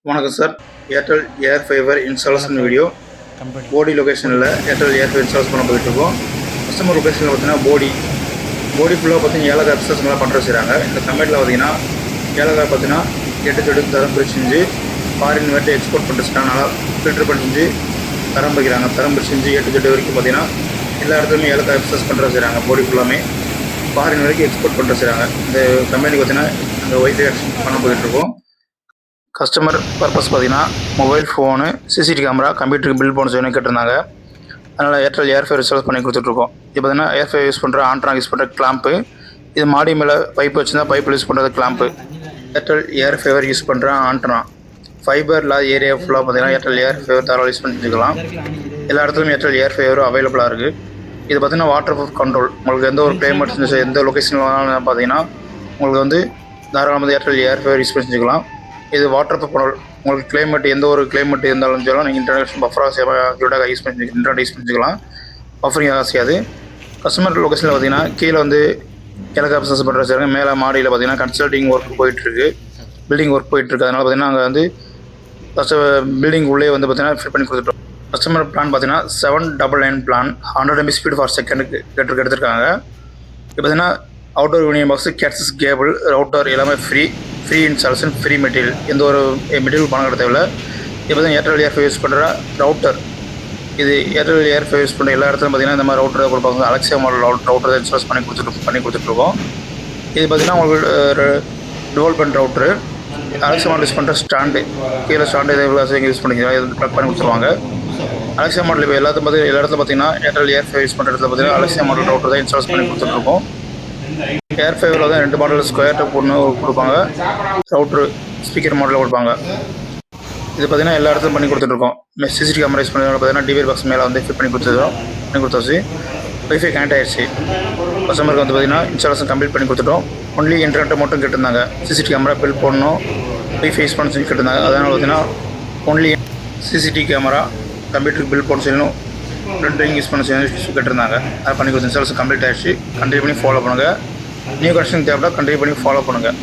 வணக்கம் sir. Airtel air fibre installation video போடி லொக்கேஷனில் ஏர்டெல் ஏர் ஃபைபர் இன்ஸ்டால்ஸ் பண்ண போயிட்டுருக்கோம். கஸ்டமர் லொக்கேஷனில் பார்த்தீங்கன்னா போடி ஃபுல்லாக பார்த்தீங்கன்னா ஏலக்காய் பிஸ்னஸ்லாம் பண்ணுற செய்கிறாங்க. இந்த கம்பெனியில் பார்த்தீங்கன்னா ஏலக்காய் பார்த்தீங்கன்னா 8 செடு தரம் பிரிச்சு ஃபாரின் வேட்டு எக்ஸ்போர்ட் பண்ணுறதுக்கான நல்லா ஃபில்டர் பண்ணி செஞ்சு தரம் வைக்கிறாங்க. தரம் பிரிச்சு 8 செடு வரைக்கும் பார்த்தீங்கன்னா எல்லா இடத்துலையுமே ஏலக்காய் பிஸ்னஸ் பண்ணுற செய்கிறாங்க. போடி ஃபுல்லாமே ஃபாரின் வரைக்கும் எக்ஸ்போர்ட் பண்ணுற செய்கிறாங்க. இந்த கம்பெனிக்கு பார்த்தீங்கன்னா இந்த ஒய்ஃபை எக்ஸ்போர்ட் பண்ண போயிட்டுருக்கோம். கஸ்டமர் பர்பஸ் பார்த்தீங்கன்னா மொபைல் ஃபோனு, சிசிடிவி கேமரா, கம்ப்யூட்டருக்கு பில் போன செய்யணும் கேட்டிருந்தாங்க. அதனால் ஏர்டெல் ஏர் ஃபைபர் இன்ஸ்டால் பண்ணி கொடுத்துட்ருக்கோம். இது பார்த்தீங்கன்னா ஏர் ஃபைபர் யூஸ் பண்ணுற ஆண்ட்ராக் யூஸ் பண்ணுற கிளாம்பு. இது மாடி மேலே பைப் வச்சுருந்தா பைப்பில் யூஸ் பண்ணுறது clamp. Airtel air fibre use பண்ணுற ஆண்ட்ரா ஃபைபர் இல்லாத ஏரியா ஃபுல்லாக பார்த்தீங்கன்னா ஏர்டெல் ஏர் ஃபைபர் தாராளம் யூஸ் பண்ணிக்கலாம். எல்லா இடத்துலையும் ஏர்டெல் ஏர் ஃபைபரும் அவைலபிளாக இருக்குது. இது பார்த்தீங்கன்னா வாட்டர் ப்ரூஃப் கண்ட்ரோல். உங்களுக்கு எந்த ஒரு கிளைமேட் எந்த லொக்கேஷனில் வேணாலும் பார்த்தீங்கன்னா உங்களுக்கு வந்து தாராளமாக ஏர்டெல் ஏர் ஃபைபர் யூஸ் பண்ணி செஞ்சுக்கலாம். இது வாட்டர் ப்ரூஃப் கண்ட்ரோல். உங்களுக்கு கிளைமேட் எந்த ஒரு கிளைமேட் இருந்தாலும் சொல்லலாம், நீங்கள் இன்டர்நெட் பஃபராக யூடாக யூஸ் பண்ணி இன்டர்நெட் யூஸ் பண்ணிக்கலாம். பஃபரிங் செய்யாது. கஸ்டமர் லொக்கேஷனில் பார்த்தீங்கன்னா கீழே வந்து ஏலக்காய் பிஸ்னஸ் பண்ணுற செய்கிறாங்க. மேலே மாடியில் பார்த்தீங்கன்னா கன்சல்டிங் ஒர்க் போயிட்டுருக்கு, பில்டிங் ஒர்க் போயிட்டுருக்கு. அதனால் பார்த்தீங்கன்னா அங்கே வந்து பில்டிங் உள்ளே வந்து பார்த்தீங்கன்னா ஃபிட் பண்ணி கொடுத்துட்டோம். கஸ்டமர் பிளான் பார்த்தீங்கன்னா 799 பிளான் 100 MB ஸ்பீட் ஃபார் செகண்டுக்கு எடுத்திருக்காங்க. இப்போ பார்த்தீங்கன்னா அவுட்டோர் யூனியன் பாக்ஸு, கேட்ஸஸ், கேபிள், ரவுட்டர் எல்லாமே ஃப்ரீ இன்ஸ்டாலேஷன், ஃப்ரீ மெட்டீரியல். எந்த ஒரு மெட்டீரியல் பணம் கட்ட தேவையில்லை. இப்போ தான் ஏர்டெல் ஏர் ஃபைபர் யூஸ் பண்ணுற ரவுட்டர். இது ஏர்டெல் ஏர் ஃபைபர் யூஸ் பண்ணுற எல்லா இடத்துலையும் பார்த்தீங்கன்னா இந்த மாதிரி ரவுட்டர் கொடுப்பாங்க. அலெக்ஸா மாடல் ரவுட்டர் இன்ஸ்டால் பண்ணி கொடுத்துட்ருக்கோம். இது பார்த்தீங்கன்னா உங்களுக்கு development router. Alexa model use பண்ணுற ஸ்டாண்டு, கீழே ஸ்டாண்டு இதை யூஸ் பண்ணிக்கலாம். இது ப்ளக் பண்ணி கொடுத்துருவாங்க. அலெக்ஸா மாடல் இப்போ எல்லா இடத்துல பார்த்தீங்கன்னா ஏர்டெல் ஏர் ஃபைபர் யூஸ் பண்ணுற இடத்துல பார்த்தீங்கன்னா அலெக்ஸா மாடல் ரவுட்டர் தான் இன்ஸ்டால் பண்ணி கொடுத்துட்ருக்கோம். ஏர் ஃபைபரில் தான் 2 மாடல் ஸ்கொயர் டைப் ஒன்று கொடுப்பாங்க, ரவுட்ரு ஸ்பீக்கர் மாடலில் கொடுப்பாங்க. இது பார்த்தீங்கன்னா எல்லா இடத்துலையும் பண்ணி கொடுத்துட்ருக்கோம். சிசிடிவி கேமரா யூஸ் பண்ணி பார்த்தீங்கன்னா டிவிஆர் பாக்ஸ் மேலே வந்து ஃபிட் பண்ணி கொடுத்தாச்சு. ஒய்ஃபை கனெக்ட் ஆகிடுச்சு. கஸ்டமருக்கு வந்து பார்த்தீங்கன்னா இன்ஸ்டாலேஷன் கம்ப்ளீட் பண்ணி கொடுத்துட்டோம். ஒன்லி இன்டர்நெட்டை மட்டும் கேட்டிருந்தாங்க. சிசிடிவி கேமரா பில் போடணும், ஒய்ஃபை யூஸ் பண்ண சொல்லி கேட்டிருந்தாங்க. அதனால் பார்த்தீங்கன்னா ஒன்லி சிசிடிவி கேமரா, கம்ப்யூட்டருக்கு பில் போட சொல்லணும், ரெண்டையும் யூஸ் பண்ண சொல்லி கேட்டிருந்தாங்க. அதை பண்ணி கொடுத்து இன்ஸ்டாலேஷன் கம்ப்ளீட் ஆகிடுச்சு. கண்டினியூ பண்ணி ஃபாலோ பண்ணுங்கள். நியூ கனெக்ஷன் தேவைப்பட்டா கண்டினியூ பண்ணி ஃபாலோ பண்ணுங்கள்.